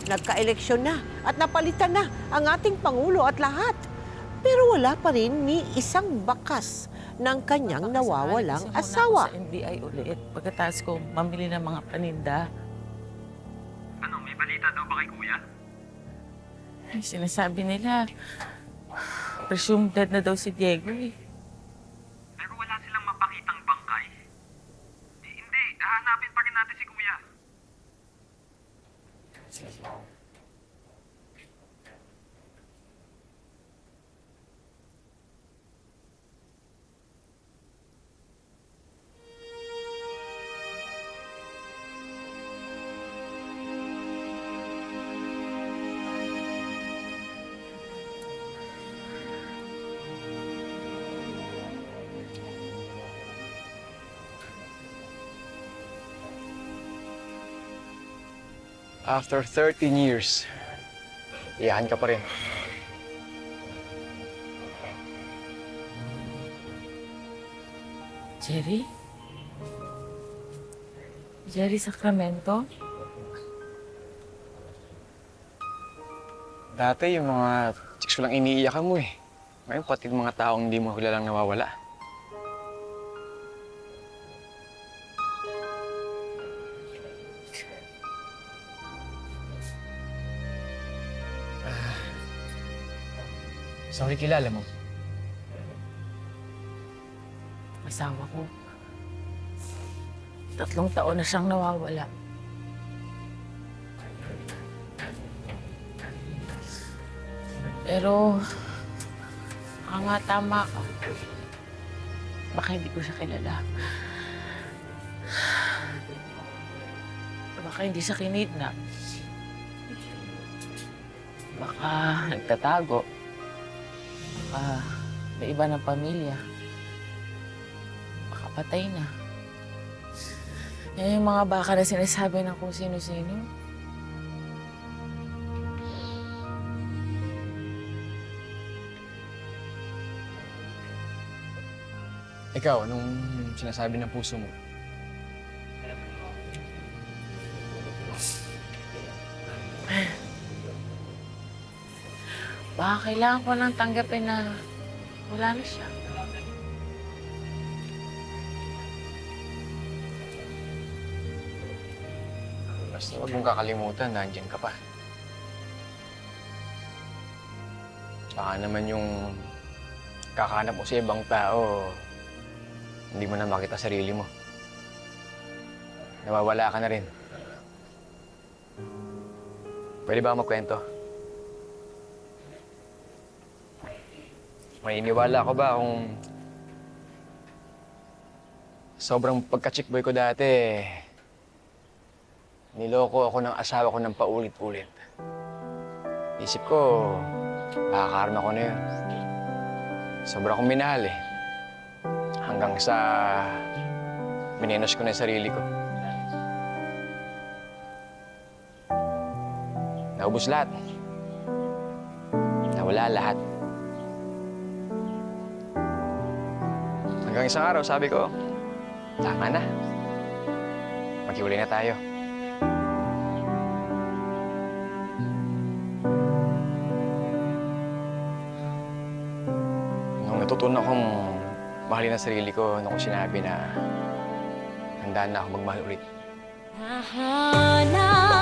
Nagka-eleksyon na at napalitan na ang ating Pangulo at lahat. Pero wala pa rin ni isang bakas ng kanyang nawawalang asawa. Sa NBI ulit pagkatapos ko mamili ng mga paninda. Ano, may balita daw ba kay Kuya? Ay, sinasabi nila, presumed dead na daw si Diego eh. Pero wala silang mapakitang bangkay. Hindi, hahanapin pa rin natin si Kuya. After 13 years, iyakan ka pa rin. Jerry? Jerry Sacramento? Dati yung mga chicks ko lang iniiyakan mo eh. Ngayon pati yung mga taong hindi mo kilalang nawawala. Sorry, kilala mo. Asawa ko. 3 taon na siyang nawawala. Pero, nga tama ka. Baka hindi ko siya kilala. Baka hindi siya kinidnap. Baka nagtatago. Baka may iba ng pamilya. Baka patay na. Yan yung mga baka na sinasabi ng kung sino-sino. Ikaw, anong sinasabi ng puso mo? Baka kailangan ko nang tanggapin na wala na siya. Basta huwag mong kakalimutan, nandyan ka pa. Baka naman yung kakahanap mo sa ibang tao, hindi mo na makita sarili mo. Nawawala ka na rin. Pwede ba magkwento? May iniwala ko ba kung sobrang pagka-chick boy ko dati, niloko ako ng asawa ko ng paulit-ulit. Isip ko, makakarma ko na yun. Sobra akong minahal eh. Hanggang sa minenos ko na yung sarili ko. Naubos lahat. Nawala lahat. Hanggang isang araw, sabi ko, tama na. Maghiwalay na tayo. Nung natutunan akong mahalin ang sarili ko, nung ko sinabi na handa na ako magmahal ulit. Nahanap